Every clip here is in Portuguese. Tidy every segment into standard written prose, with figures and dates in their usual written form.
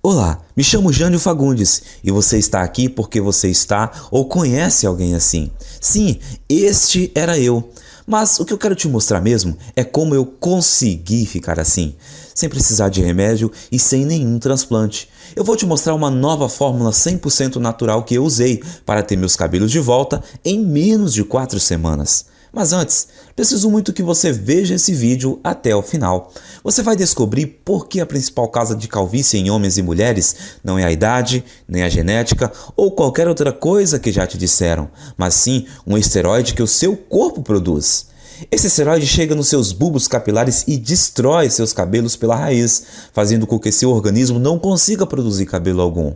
Olá, me chamo Jânio Fagundes e você está aqui porque você está ou conhece alguém assim. Sim, este era eu. Mas o que eu quero te mostrar mesmo é como eu consegui ficar assim, sem precisar de remédio e sem nenhum transplante. Eu vou te mostrar uma nova fórmula 100% natural que eu usei para ter meus cabelos de volta em menos de 4 semanas. Mas antes, preciso muito que você veja esse vídeo até o final. Você vai descobrir por que a principal causa de calvície em homens e mulheres não é a idade, nem a genética ou qualquer outra coisa que já te disseram, mas sim um esteroide que o seu corpo produz. Esse esteroide chega nos seus bulbos capilares e destrói seus cabelos pela raiz, fazendo com que seu organismo não consiga produzir cabelo algum.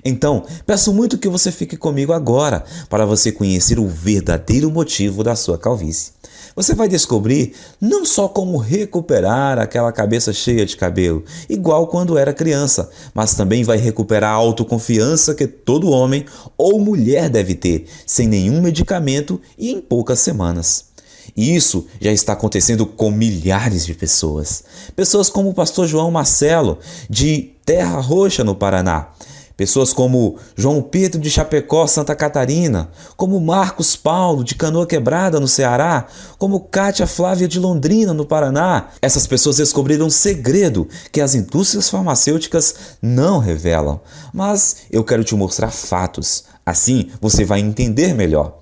Então, peço muito que você fique comigo agora para você conhecer o verdadeiro motivo da sua calvície. Você vai descobrir não só como recuperar aquela cabeça cheia de cabelo, igual quando era criança, mas também vai recuperar a autoconfiança que todo homem ou mulher deve ter, sem nenhum medicamento e em poucas semanas. E isso já está acontecendo com milhares de pessoas. Pessoas como o pastor João Marcelo, de Terra Roxa, no Paraná. Pessoas como João Pedro de Chapecó, Santa Catarina, como Marcos Paulo de Canoa Quebrada, no Ceará, como Kátia Flávia de Londrina, no Paraná. Essas pessoas descobriram um segredo que as indústrias farmacêuticas não revelam. Mas eu quero te mostrar fatos, assim você vai entender melhor.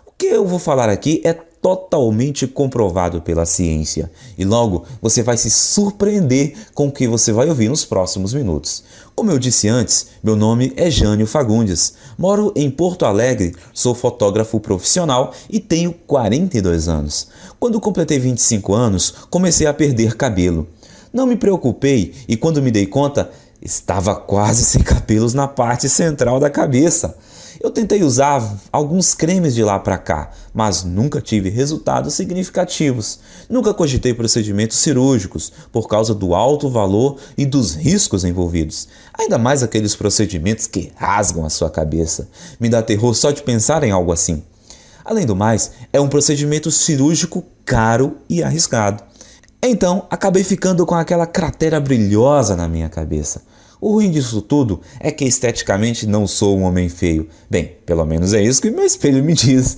O que eu vou falar aqui é totalmente comprovado pela ciência e logo você vai se surpreender com o que você vai ouvir nos próximos minutos. Como eu disse antes, meu nome é Jânio Fagundes, moro em Porto Alegre, sou fotógrafo profissional e tenho 42 anos. Quando completei 25 anos, comecei a perder cabelo. Não me preocupei e quando me dei conta, estava quase sem cabelos na parte central da cabeça. Eu tentei usar alguns cremes de lá para cá, mas nunca tive resultados significativos. Nunca cogitei procedimentos cirúrgicos por causa do alto valor e dos riscos envolvidos. Ainda mais aqueles procedimentos que rasgam a sua cabeça. Me dá terror só de pensar em algo assim. Além do mais, é um procedimento cirúrgico caro e arriscado. Então, acabei ficando com aquela cratera brilhosa na minha cabeça. O ruim disso tudo é que esteticamente não sou um homem feio. Bem, pelo menos é isso que meu espelho me diz.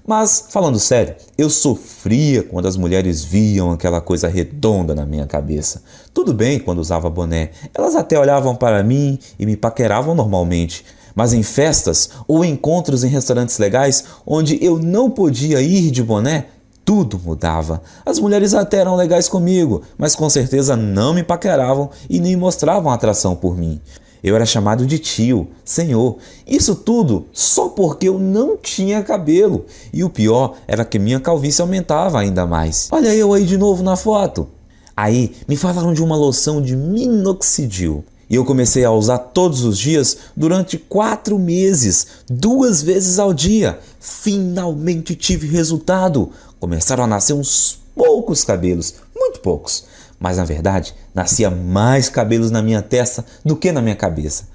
Mas, falando sério, eu sofria quando as mulheres viam aquela coisa redonda na minha cabeça. Tudo bem quando usava boné, elas até olhavam para mim e me paqueravam normalmente. Mas em festas ou encontros em restaurantes legais onde eu não podia ir de boné, tudo mudava. As mulheres até eram legais comigo, mas com certeza não me paqueravam e nem mostravam atração por mim. Eu era chamado de tio, senhor. Isso tudo só porque eu não tinha cabelo. E o pior era que minha calvície aumentava ainda mais. Olha eu aí de novo na foto. Aí me falaram de uma loção de minoxidil. E eu comecei a usar todos os dias durante 4 meses, 2 vezes ao dia. Finalmente tive resultado. Começaram a nascer uns poucos cabelos, muito poucos. Mas na verdade, nascia mais cabelos na minha testa do que na minha cabeça.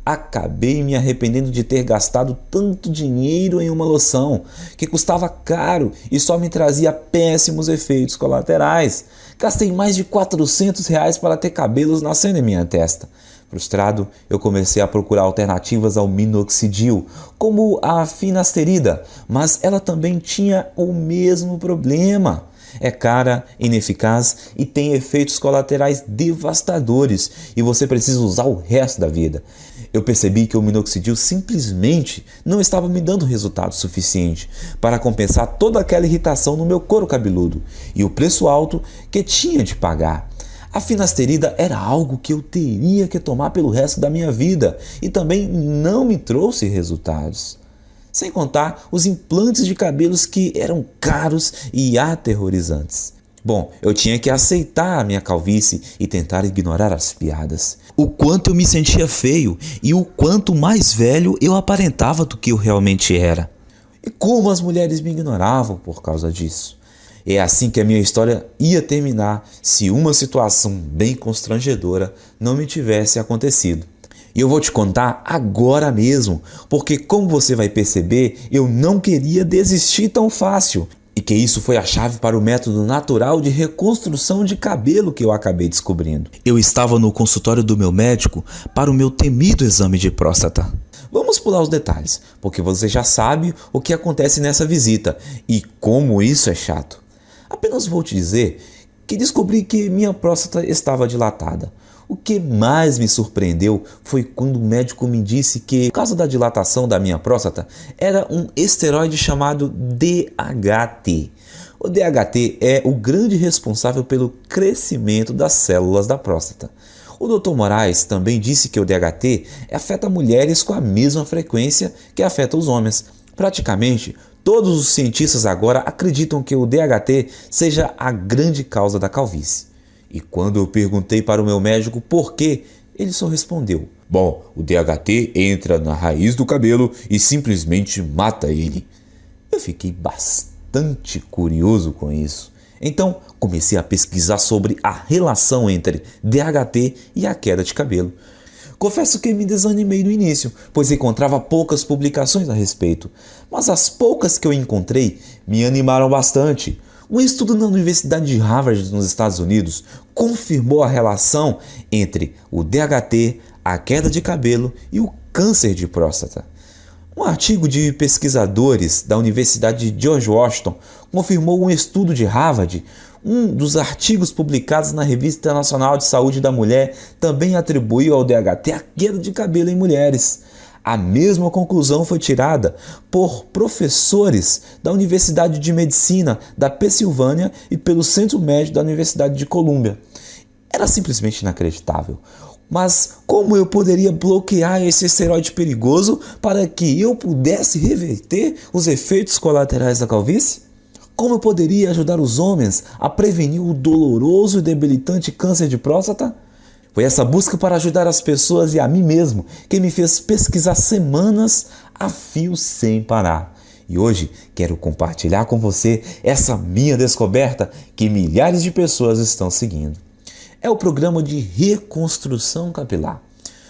Acabei me arrependendo de ter gastado tanto dinheiro em uma loção, que custava caro e só me trazia péssimos efeitos colaterais. Gastei mais de R$ 400 para ter cabelos nascendo em minha testa. Frustrado, eu comecei a procurar alternativas ao minoxidil, como a finasterida, mas ela também tinha o mesmo problema. É cara, ineficaz e tem efeitos colaterais devastadores e você precisa usar o resto da vida. Eu percebi que o minoxidil simplesmente não estava me dando resultado suficiente para compensar toda aquela irritação no meu couro cabeludo e o preço alto que tinha de pagar. A finasterida era algo que eu teria que tomar pelo resto da minha vida e também não me trouxe resultados. Sem contar os implantes de cabelos que eram caros e aterrorizantes. Bom, eu tinha que aceitar a minha calvície e tentar ignorar as piadas. O quanto eu me sentia feio e o quanto mais velho eu aparentava do que eu realmente era. E como as mulheres me ignoravam por causa disso. É assim que a minha história ia terminar se uma situação bem constrangedora não me tivesse acontecido. E eu vou te contar agora mesmo, porque como você vai perceber, eu não queria desistir tão fácil. E que isso foi a chave para o método natural de reconstrução de cabelo que eu acabei descobrindo. Eu estava no consultório do meu médico para o meu temido exame de próstata. Vamos pular os detalhes, porque você já sabe o que acontece nessa visita e como isso é chato. Apenas vou te dizer que descobri que minha próstata estava dilatada. O que mais me surpreendeu foi quando o médico me disse que, por causa da dilatação da minha próstata, era um esteroide chamado DHT. O DHT é o grande responsável pelo crescimento das células da próstata. O Dr. Moraes também disse que o DHT afeta mulheres com a mesma frequência que afeta os homens. Praticamente, todos os cientistas agora acreditam que o DHT seja a grande causa da calvície. E quando eu perguntei para o meu médico por quê, ele só respondeu: bom, o DHT entra na raiz do cabelo e simplesmente mata ele. Eu fiquei bastante curioso com isso. Então comecei a pesquisar sobre a relação entre DHT e a queda de cabelo. Confesso que me desanimei no início, pois encontrava poucas publicações a respeito. Mas as poucas que eu encontrei me animaram bastante. Um estudo na Universidade de Harvard, nos Estados Unidos, confirmou a relação entre o DHT, a queda de cabelo e o câncer de próstata. Um artigo de pesquisadores da Universidade de George Washington confirmou um estudo de Harvard. Um dos artigos publicados na Revista Internacional de Saúde da Mulher também atribuiu ao DHT a queda de cabelo em mulheres. A mesma conclusão foi tirada por professores da Universidade de Medicina da Pensilvânia e pelo Centro Médico da Universidade de Colômbia. Era simplesmente inacreditável. Mas como eu poderia bloquear esse esteroide perigoso para que eu pudesse reverter os efeitos colaterais da calvície? Como eu poderia ajudar os homens a prevenir o doloroso e debilitante câncer de próstata? Foi essa busca para ajudar as pessoas e a mim mesmo que me fez pesquisar semanas a fio sem parar. E hoje quero compartilhar com você essa minha descoberta que milhares de pessoas estão seguindo. É o programa de reconstrução capilar.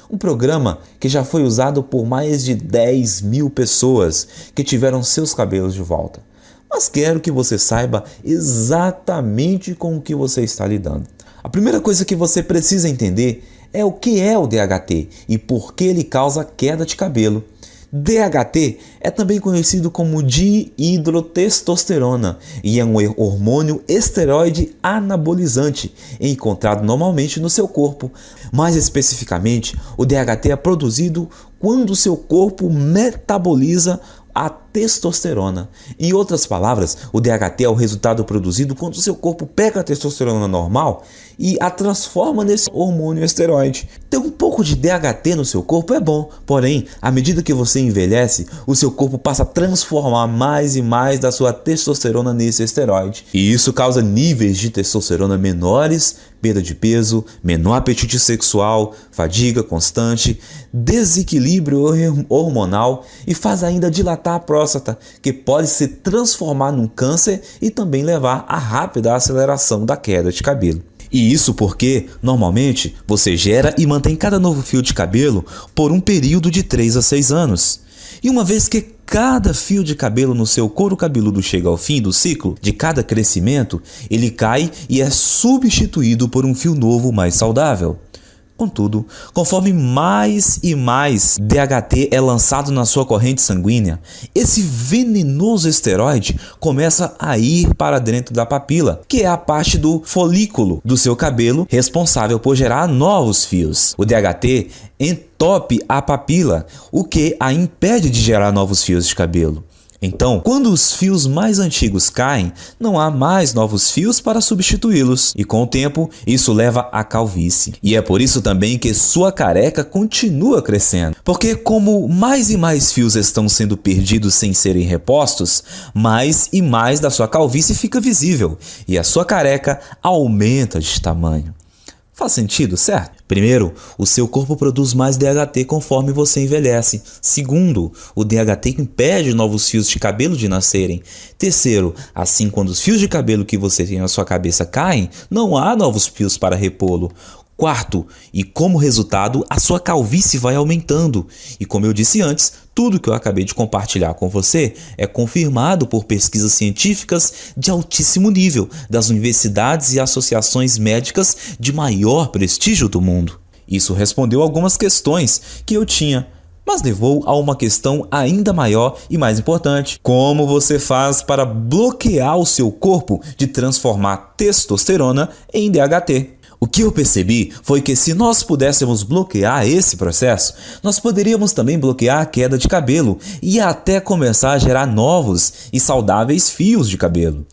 Um programa que já foi usado por mais de 10.000 pessoas que tiveram seus cabelos de volta. Mas quero que você saiba exatamente com o que você está lidando. A primeira coisa que você precisa entender é o que é o DHT e por que ele causa queda de cabelo. DHT é também conhecido como dihidrotestosterona e é um hormônio esteroide anabolizante encontrado normalmente no seu corpo. Mais especificamente, o DHT é produzido quando o seu corpo metaboliza a testosterona. Em outras palavras, o DHT é o resultado produzido quando o seu corpo pega a testosterona normal e a transforma nesse hormônio esteroide. Ter um pouco de DHT no seu corpo é bom, porém, à medida que você envelhece, o seu corpo passa a transformar mais e mais da sua testosterona nesse esteroide. E isso causa níveis de testosterona menores, perda de peso, menor apetite sexual, fadiga constante, desequilíbrio hormonal e faz ainda dilatar a próstata, que pode se transformar num câncer e também levar a rápida aceleração da queda de cabelo. E isso porque, normalmente, você gera e mantém cada novo fio de cabelo por um período de 3 a 6 anos. E uma vez que cada fio de cabelo no seu couro cabeludo chega ao fim do ciclo de cada crescimento, ele cai e é substituído por um fio novo mais saudável. Contudo, conforme mais e mais DHT é lançado na sua corrente sanguínea, esse venenoso esteroide começa a ir para dentro da papila, que é a parte do folículo do seu cabelo responsável por gerar novos fios. O DHT entope a papila, o que a impede de gerar novos fios de cabelo. Então, quando os fios mais antigos caem, não há mais novos fios para substituí-los. E com o tempo, isso leva à calvície. E é por isso também que sua careca continua crescendo. Porque como mais e mais fios estão sendo perdidos sem serem repostos, mais e mais da sua calvície fica visível. E a sua careca aumenta de tamanho. Faz sentido, certo? Primeiro, o seu corpo produz mais DHT conforme você envelhece. Segundo, o DHT impede novos fios de cabelo de nascerem. Terceiro, assim quando os fios de cabelo que você tem na sua cabeça caem, não há novos fios para repô-lo. quarto e, como resultado, a sua calvície vai aumentando. E como eu disse antes, tudo que eu acabei de compartilhar com você é confirmado por pesquisas científicas de altíssimo nível das universidades e associações médicas de maior prestígio do mundo. Isso respondeu algumas questões que eu tinha, mas levou a uma questão ainda maior e mais importante. Como você faz para bloquear o seu corpo de transformar testosterona em DHT? O que eu percebi foi que se nós pudéssemos bloquear esse processo, nós poderíamos também bloquear a queda de cabelo e até começar a gerar novos e saudáveis fios de cabelo.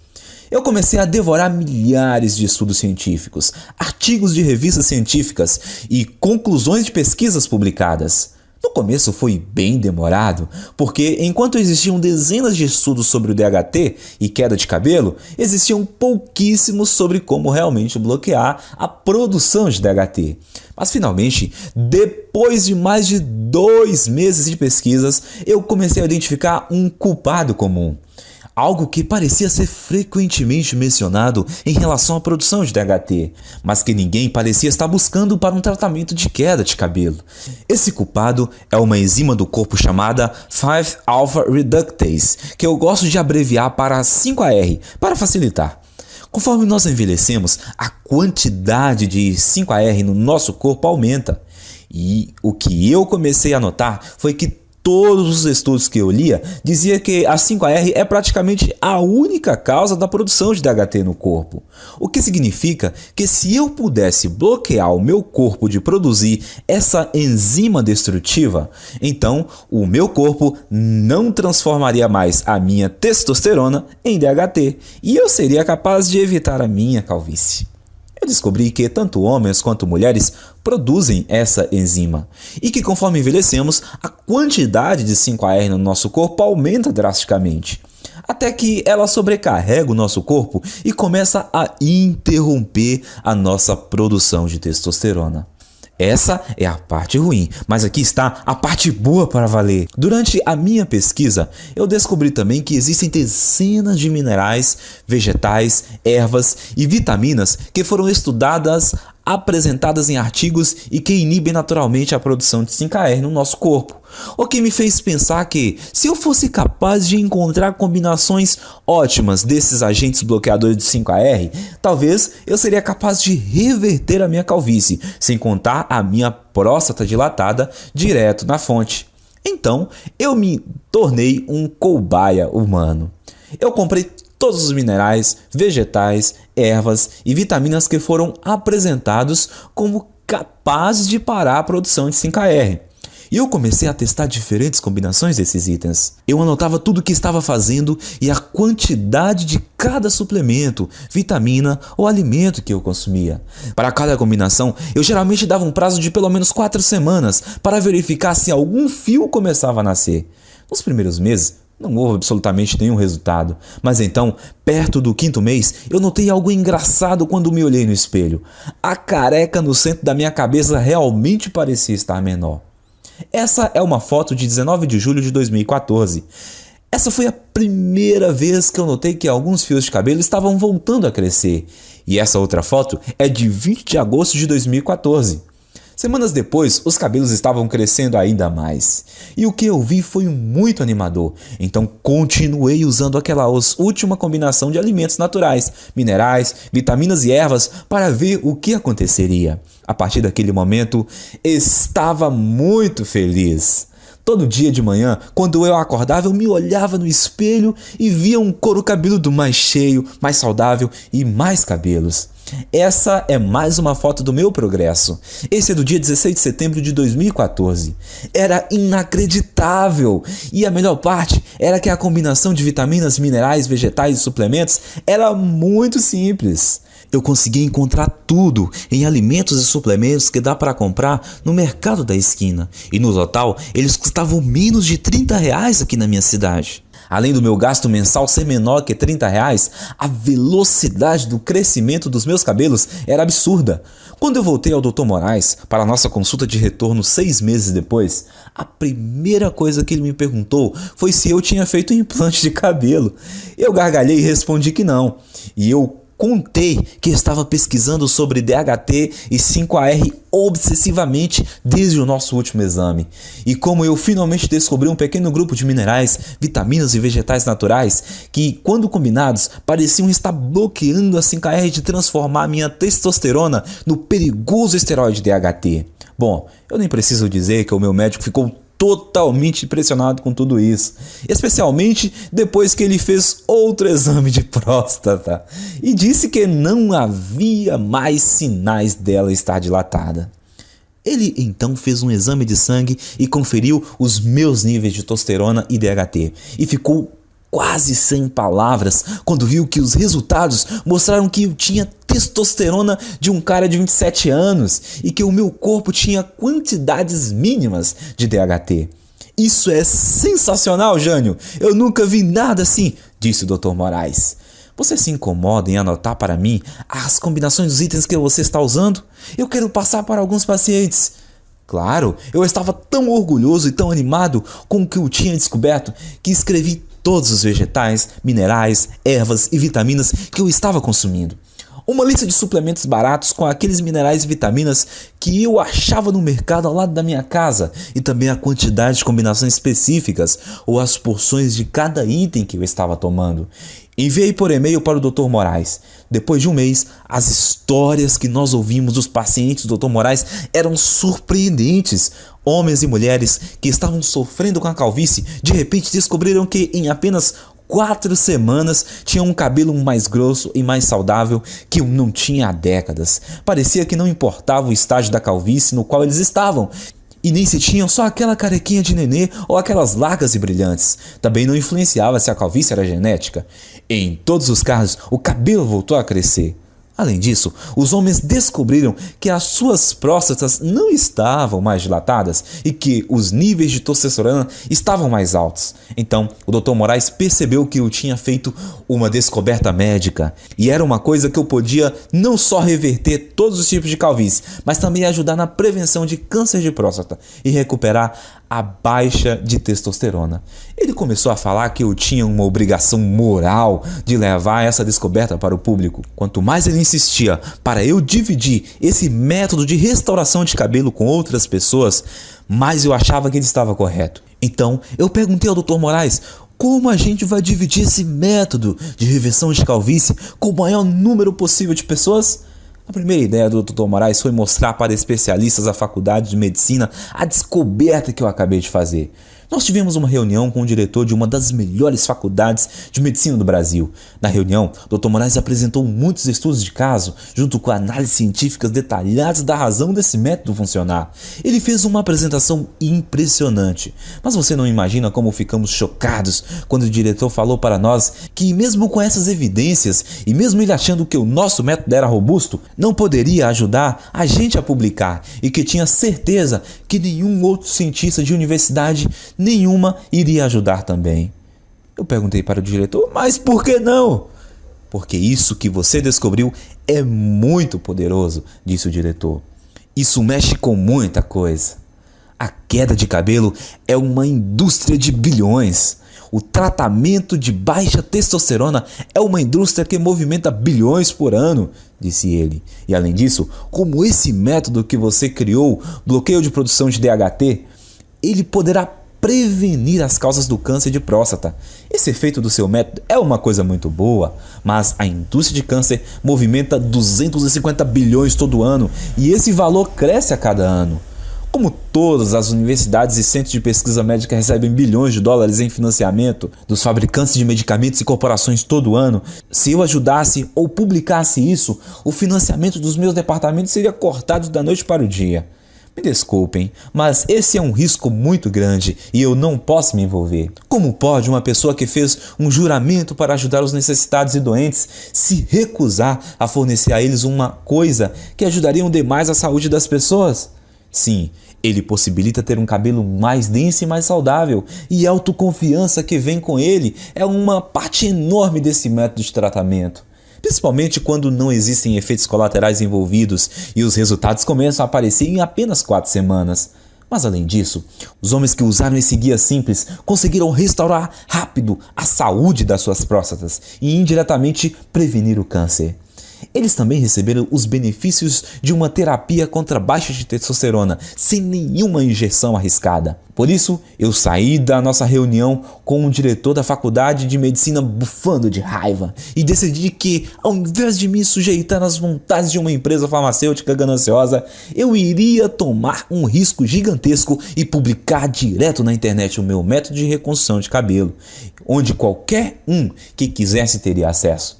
Eu comecei a devorar milhares de estudos científicos, artigos de revistas científicas e conclusões de pesquisas publicadas. No começo foi bem demorado, porque enquanto existiam dezenas de estudos sobre o DHT e queda de cabelo, existiam pouquíssimos sobre como realmente bloquear a produção de DHT. Mas finalmente, depois de mais de 2 meses de pesquisas, eu comecei a identificar um culpado comum. Algo que parecia ser frequentemente mencionado em relação à produção de DHT, mas que ninguém parecia estar buscando para um tratamento de queda de cabelo. Esse culpado é uma enzima do corpo chamada 5-alpha reductase, que eu gosto de abreviar para 5AR, para facilitar. Conforme nós envelhecemos, a quantidade de 5AR no nosso corpo aumenta. E o que eu comecei a notar foi que todos os estudos que eu lia diziam que a 5AR é praticamente a única causa da produção de DHT no corpo. O que significa que se eu pudesse bloquear o meu corpo de produzir essa enzima destrutiva, então o meu corpo não transformaria mais a minha testosterona em DHT e eu seria capaz de evitar a minha calvície. Eu descobri que tanto homens quanto mulheres produzem essa enzima e que conforme envelhecemos, a quantidade de 5AR no nosso corpo aumenta drasticamente, até que ela sobrecarrega o nosso corpo e começa a interromper a nossa produção de testosterona. Essa é a parte ruim, mas aqui está a parte boa para valer. Durante a minha pesquisa, eu descobri também que existem dezenas de minerais, vegetais, ervas e vitaminas que foram estudadas, apresentadas em artigos e que inibem naturalmente a produção de 5AR no nosso corpo. O que me fez pensar que, se eu fosse capaz de encontrar combinações ótimas desses agentes bloqueadores de 5AR, talvez eu seria capaz de reverter a minha calvície, sem contar a minha próstata dilatada direto na fonte. Então, eu me tornei um cobaia humano. Eu comprei todos os minerais, vegetais, ervas e vitaminas que foram apresentados como capazes de parar a produção de 5AR. E eu comecei a testar diferentes combinações desses itens. Eu anotava tudo o que estava fazendo e a quantidade de cada suplemento, vitamina ou alimento que eu consumia. Para cada combinação, eu geralmente dava um prazo de pelo menos 4 semanas para verificar se algum fio começava a nascer. Nos primeiros meses, não houve absolutamente nenhum resultado, mas então, perto do 5º mês, eu notei algo engraçado quando me olhei no espelho. A careca no centro da minha cabeça realmente parecia estar menor. Essa é uma foto de 19 de julho de 2014. Essa foi a primeira vez que eu notei que alguns fios de cabelo estavam voltando a crescer. E essa outra foto é de 20 de agosto de 2014. Semanas depois, os cabelos estavam crescendo ainda mais. E o que eu vi foi muito animador. Então continuei usando aquela última combinação de alimentos naturais, minerais, vitaminas e ervas para ver o que aconteceria. A partir daquele momento, estava muito feliz. Todo dia de manhã, quando eu acordava, eu me olhava no espelho e via um couro cabeludo mais cheio, mais saudável e mais cabelos. Essa é mais uma foto do meu progresso. Esse é do dia 16 de setembro de 2014. Era inacreditável! E a melhor parte era que a combinação de vitaminas, minerais, vegetais e suplementos era muito simples. Eu consegui encontrar tudo em alimentos e suplementos que dá para comprar no mercado da esquina. E no total, eles custavam menos de R$30 aqui na minha cidade. Além do meu gasto mensal ser menor que R$30, a velocidade do crescimento dos meus cabelos era absurda. Quando eu voltei ao Dr. Moraes para a nossa consulta de retorno 6 meses depois, a primeira coisa que ele me perguntou foi se eu tinha feito um implante de cabelo. Eu gargalhei e respondi que não. E eu contei que estava pesquisando sobre DHT e 5AR obsessivamente desde o nosso último exame. E como eu finalmente descobri um pequeno grupo de minerais, vitaminas e vegetais naturais que, quando combinados, pareciam estar bloqueando a 5AR de transformar minha testosterona no perigoso esteroide DHT. Bom, eu nem preciso dizer que o meu médico ficou totalmente impressionado com tudo isso, especialmente depois que ele fez outro exame de próstata e disse que não havia mais sinais dela estar dilatada. Ele então fez um exame de sangue e conferiu os meus níveis de testosterona e DHT e ficou quase sem palavras quando viu que os resultados mostraram que eu tinha testosterona de um cara de 27 anos e que o meu corpo tinha quantidades mínimas de DHT. Isso é sensacional, Jânio! Eu nunca vi nada assim, disse o Dr. Moraes. Você se incomoda em anotar para mim as combinações dos itens que você está usando? Eu quero passar para alguns pacientes. Claro, eu estava tão orgulhoso e tão animado com o que eu tinha descoberto que escrevi todos os vegetais, minerais, ervas e vitaminas que eu estava consumindo. Uma lista de suplementos baratos com aqueles minerais e vitaminas que eu achava no mercado ao lado da minha casa e também a quantidade de combinações específicas ou as porções de cada item que eu estava tomando. Enviei por e-mail para o Dr. Moraes. Depois de um mês, as histórias que nós ouvimos dos pacientes do Dr. Moraes eram surpreendentes. Homens e mulheres que estavam sofrendo com a calvície de repente descobriram que em apenas 4 semanas tinham um cabelo mais grosso e mais saudável que eu não tinha há décadas. Parecia que não importava o estágio da calvície no qual eles estavam. E nem se tinham só aquela carequinha de nenê ou aquelas largas e brilhantes. Também não influenciava se a calvície era genética. Em todos os casos, o cabelo voltou a crescer. Além disso, os homens descobriram que as suas próstatas não estavam mais dilatadas e que os níveis de testosterona estavam mais altos. Então, o Dr. Moraes percebeu que eu tinha feito uma descoberta médica e era uma coisa que eu podia não só reverter todos os tipos de calvície, mas também ajudar na prevenção de câncer de próstata e recuperar a baixa de testosterona. Ele começou a falar que eu tinha uma obrigação moral de levar essa descoberta para o público. Quanto mais ele insistia para eu dividir esse método de restauração de cabelo com outras pessoas, mais eu achava que ele estava correto. Então, eu perguntei ao Dr. Moraes como a gente vai dividir esse método de reversão de calvície com o maior número possível de pessoas? A primeira ideia do Dr. Moraes foi mostrar para especialistas da faculdade de medicina a descoberta que eu acabei de fazer. Nós tivemos uma reunião com o diretor de uma das melhores faculdades de medicina do Brasil. Na reunião, Dr. Moraes apresentou muitos estudos de caso, junto com análises científicas detalhadas da razão desse método funcionar. Ele fez uma apresentação impressionante, mas você não imagina como ficamos chocados quando o diretor falou para nós que mesmo com essas evidências, e mesmo ele achando que o nosso método era robusto, não poderia ajudar a gente a publicar e que tinha certeza que nenhum outro cientista de universidade nenhuma iria ajudar também. Eu perguntei para o diretor, mas por que não? Porque isso que você descobriu é muito poderoso, disse o diretor. Isso mexe com muita coisa. A queda de cabelo é uma indústria de bilhões. O tratamento de baixa testosterona é uma indústria que movimenta bilhões por ano, disse ele. E além disso, como esse método que você criou, bloqueio de produção de DHT, ele poderá prevenir as causas do câncer de próstata. Esse efeito do seu método é uma coisa muito boa, mas a indústria de câncer movimenta 250 bilhões todo ano e esse valor cresce a cada ano. Como todas as universidades e centros de pesquisa médica recebem bilhões de dólares em financiamento dos fabricantes de medicamentos e corporações todo ano, se eu ajudasse ou publicasse isso, o financiamento dos meus departamentos seria cortado da noite para o dia. Me desculpem, mas esse é um risco muito grande e eu não posso me envolver. Como pode uma pessoa que fez um juramento para ajudar os necessitados e doentes se recusar a fornecer a eles uma coisa que ajudaria demais a saúde das pessoas? Sim, ele possibilita ter um cabelo mais denso e mais saudável, e a autoconfiança que vem com ele é uma parte enorme desse método de tratamento. Principalmente quando não existem efeitos colaterais envolvidos e os resultados começam a aparecer em apenas 4 semanas. Mas além disso, os homens que usaram esse guia simples conseguiram restaurar rápido a saúde das suas próstatas e indiretamente prevenir o câncer. Eles também receberam os benefícios de uma terapia contra baixa de testosterona, sem nenhuma injeção arriscada. Por isso, eu saí da nossa reunião com o diretor da faculdade de medicina bufando de raiva e decidi que, ao invés de me sujeitar às vontades de uma empresa farmacêutica gananciosa, eu iria tomar um risco gigantesco e publicar direto na internet o meu método de reconstrução de cabelo, onde qualquer um que quisesse teria acesso.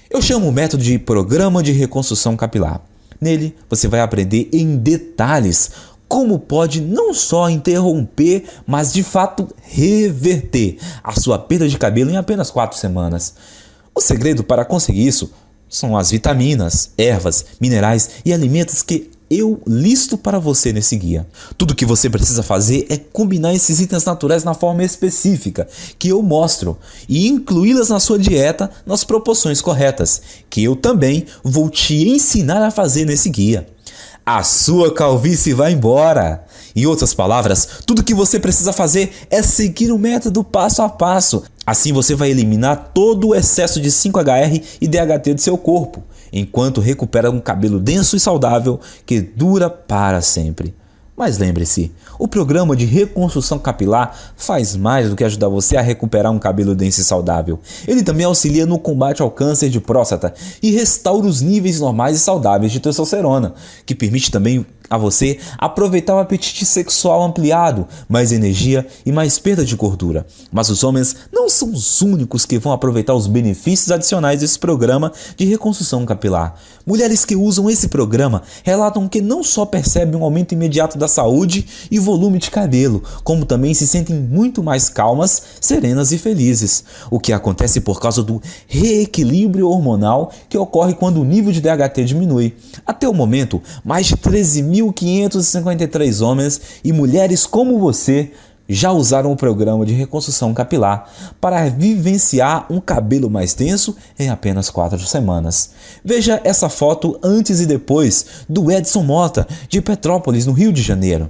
Eu chamo o método de Programa de Reconstrução Capilar. Nele, você vai aprender em detalhes como pode não só interromper, mas de fato reverter a sua perda de cabelo em apenas 4 semanas. O segredo para conseguir isso são as vitaminas, ervas, minerais e alimentos que eu listo para você nesse guia. Tudo que você precisa fazer é combinar esses itens naturais na forma específica que eu mostro e incluí-las na sua dieta nas proporções corretas, que eu também vou te ensinar a fazer nesse guia. A sua calvície vai embora. Em outras palavras, tudo que você precisa fazer é seguir o método passo a passo. Assim você vai eliminar todo o excesso de 5-HR e DHT do seu corpo, enquanto recupera um cabelo denso e saudável que dura para sempre. Mas lembre-se, o programa de reconstrução capilar faz mais do que ajudar você a recuperar um cabelo denso e saudável. Ele também auxilia no combate ao câncer de próstata e restaura os níveis normais e saudáveis de testosterona, que permite também a você aproveitar o apetite sexual ampliado, mais energia e mais perda de gordura. Mas os homens não são os únicos que vão aproveitar os benefícios adicionais desse programa de reconstrução capilar. Mulheres que usam esse programa relatam que não só percebem um aumento imediato da saúde e volume de cabelo, como também se sentem muito mais calmas, serenas e felizes, o que acontece por causa do reequilíbrio hormonal que ocorre quando o nível de DHT diminui. Até o momento, mais de 13.553 homens e mulheres como você já usaram o programa de reconstrução capilar para vivenciar um cabelo mais denso em apenas 4 semanas. Veja essa foto antes e depois do Edson Mota, de Petrópolis, no Rio de Janeiro,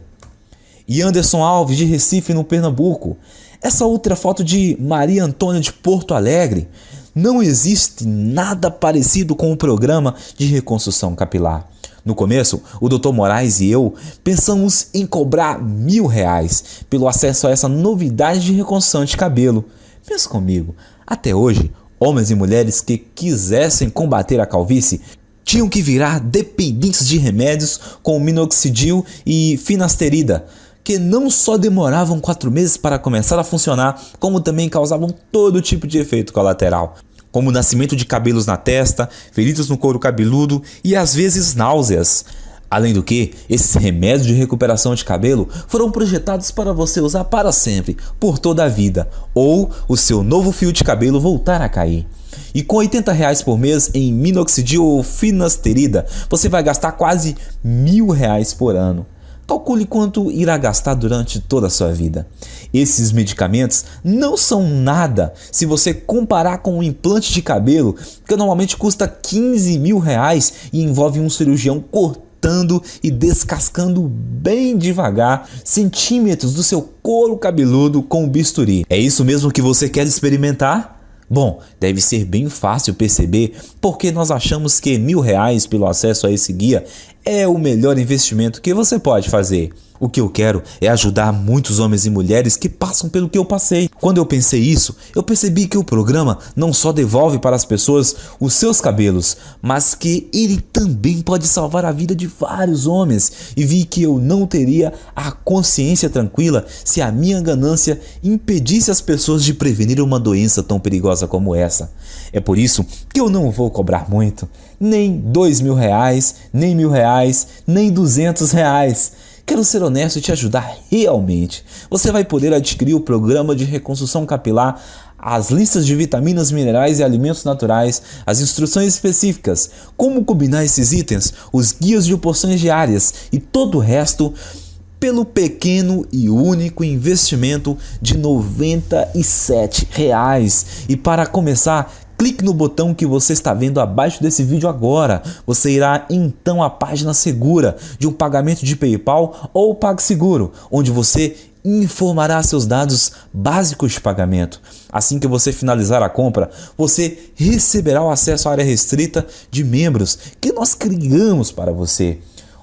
e Anderson Alves, de Recife, no Pernambuco. Essa outra foto de Maria Antônia, de Porto Alegre. Não existe nada parecido com o programa de reconstrução capilar. No começo, o Dr. Moraes e eu pensamos em cobrar R$1.000 pelo acesso a essa novidade de reconstrução de cabelo. Pensa comigo, até hoje, homens e mulheres que quisessem combater a calvície tinham que virar dependentes de remédios como minoxidil e finasterida, que não só demoravam 4 meses para começar a funcionar, como também causavam todo tipo de efeito colateral, como o nascimento de cabelos na testa, feridas no couro cabeludo e às vezes náuseas. Além do que, esses remédios de recuperação de cabelo foram projetados para você usar para sempre, por toda a vida, ou o seu novo fio de cabelo voltar a cair. E com R$80 por mês em minoxidil ou finasterida, você vai gastar quase R$1.000 por ano. Calcule quanto irá gastar durante toda a sua vida. Esses medicamentos não são nada se você comparar com um implante de cabelo, que normalmente custa R$15.000 e envolve um cirurgião cortando e descascando bem devagar centímetros do seu couro cabeludo com um bisturi. É isso mesmo que você quer experimentar? Bom, deve ser bem fácil perceber porque nós achamos que R$1.000 pelo acesso a esse guia é o melhor investimento que você pode fazer. O que eu quero é ajudar muitos homens e mulheres que passam pelo que eu passei. Quando eu pensei isso, eu percebi que o programa não só devolve para as pessoas os seus cabelos, mas que ele também pode salvar a vida de vários homens. E vi que eu não teria a consciência tranquila se a minha ganância impedisse as pessoas de prevenir uma doença tão perigosa como essa. É por isso que eu não vou cobrar muito, nem R$2.000, nem R$1.000, nem R$200. Quero ser honesto e te ajudar realmente. Você vai poder adquirir o programa de reconstrução capilar, as listas de vitaminas, minerais e alimentos naturais, as instruções específicas, como combinar esses itens, os guias de porções diárias e todo o resto pelo pequeno e único investimento de R$97. E para começar, clique no botão que você está vendo abaixo desse vídeo agora. Você irá então à página segura de um pagamento de PayPal ou PagSeguro, onde você informará seus dados básicos de pagamento. Assim que você finalizar a compra, você receberá o acesso à área restrita de membros que nós criamos para você,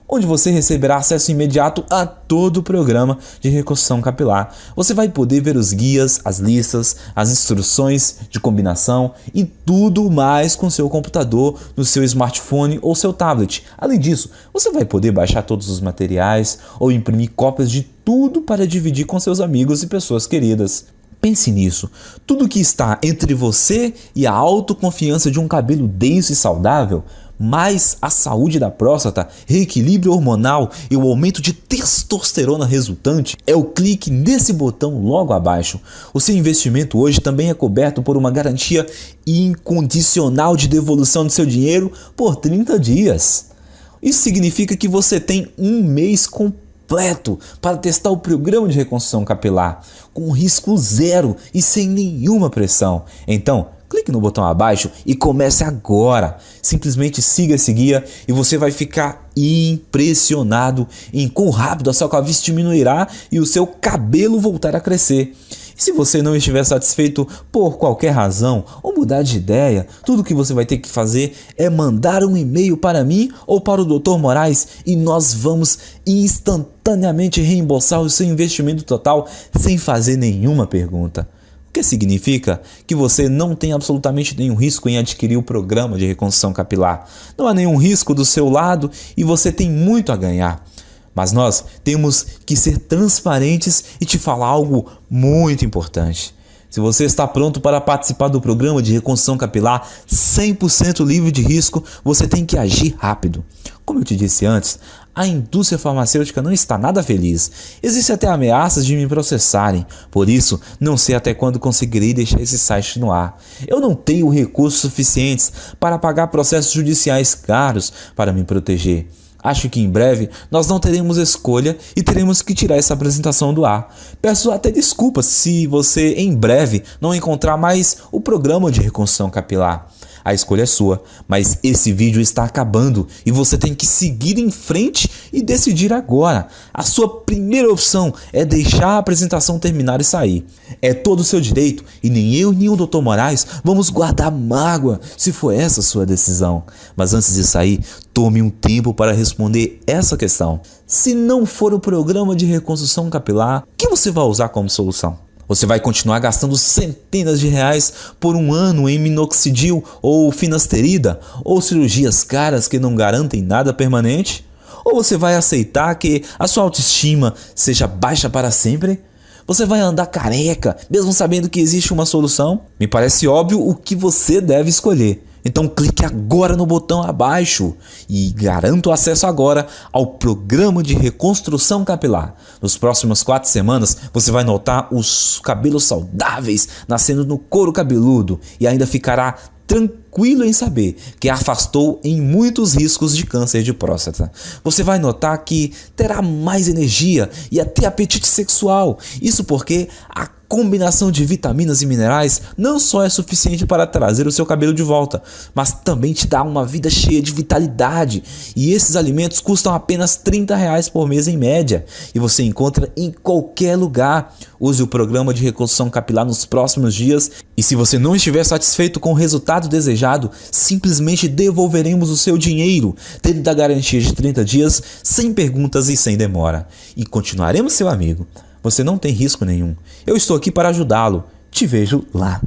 onde você receberá acesso imediato a todo o programa de reconstrução capilar. Você vai poder ver os guias, as listas, as instruções de combinação e tudo mais com seu computador, no seu smartphone ou seu tablet. Além disso, você vai poder baixar todos os materiais ou imprimir cópias de tudo para dividir com seus amigos e pessoas queridas. Pense nisso, tudo que está entre você e a autoconfiança de um cabelo denso e saudável, mais a saúde da próstata, reequilíbrio hormonal e o aumento de testosterona resultante, é o clique nesse botão logo abaixo. O seu investimento hoje também é coberto por uma garantia incondicional de devolução do seu dinheiro por 30 dias. Isso significa que você tem um mês completo para testar o programa de reconstrução capilar, com risco zero e sem nenhuma pressão. Então, clique no botão abaixo e comece agora. Simplesmente siga esse guia e você vai ficar impressionado em quão rápido a sua calvície diminuirá e o seu cabelo voltar a crescer. E se você não estiver satisfeito por qualquer razão ou mudar de ideia, tudo que você vai ter que fazer é mandar um e-mail para mim ou para o Dr. Moraes e nós vamos instantaneamente reembolsar o seu investimento total sem fazer nenhuma pergunta. O que significa que você não tem absolutamente nenhum risco em adquirir o programa de reconstrução capilar. Não há nenhum risco do seu lado e você tem muito a ganhar. Mas nós temos que ser transparentes e te falar algo muito importante. Se você está pronto para participar do programa de reconstrução capilar 100% livre de risco, você tem que agir rápido. Como eu te disse antes, a indústria farmacêutica não está nada feliz. Existem até ameaças de me processarem. Por isso, não sei até quando conseguirei deixar esse site no ar. Eu não tenho recursos suficientes para pagar processos judiciais caros para me proteger. Acho que em breve nós não teremos escolha e teremos que tirar essa apresentação do ar. Peço até desculpas se você em breve não encontrar mais o programa de reconstrução capilar. A escolha é sua, mas esse vídeo está acabando e você tem que seguir em frente e decidir agora. A sua primeira opção é deixar a apresentação terminar e sair. É todo o seu direito e nem eu nem o Dr. Moraes vamos guardar mágoa se for essa a sua decisão. Mas antes de sair, tome um tempo para responder essa questão. Se não for o programa de reconstrução capilar, o que você vai usar como solução? Você vai continuar gastando centenas de reais por um ano em minoxidil ou finasterida ou cirurgias caras que não garantem nada permanente? Ou você vai aceitar que a sua autoestima seja baixa para sempre? Você vai andar careca, mesmo sabendo que existe uma solução? Me parece óbvio o que você deve escolher. Então clique agora no botão abaixo e garanta o acesso agora ao programa de reconstrução capilar. Nos próximos 4 semanas você vai notar os cabelos saudáveis nascendo no couro cabeludo e ainda ficará tranquilo em saber que afastou em muitos riscos de câncer de próstata. Você vai notar que terá mais energia e até apetite sexual. Isso porque a combinação de vitaminas e minerais não só é suficiente para trazer o seu cabelo de volta, mas também te dá uma vida cheia de vitalidade. E esses alimentos custam apenas R$30 por mês em média. E você encontra em qualquer lugar. Use o programa de reconstrução capilar nos próximos dias. E se você não estiver satisfeito com o resultado desejado, simplesmente devolveremos o seu dinheiro, tendo a garantia de 30 dias, sem perguntas e sem demora. E continuaremos seu amigo. Você não tem risco nenhum. Eu estou aqui para ajudá-lo. Te vejo lá.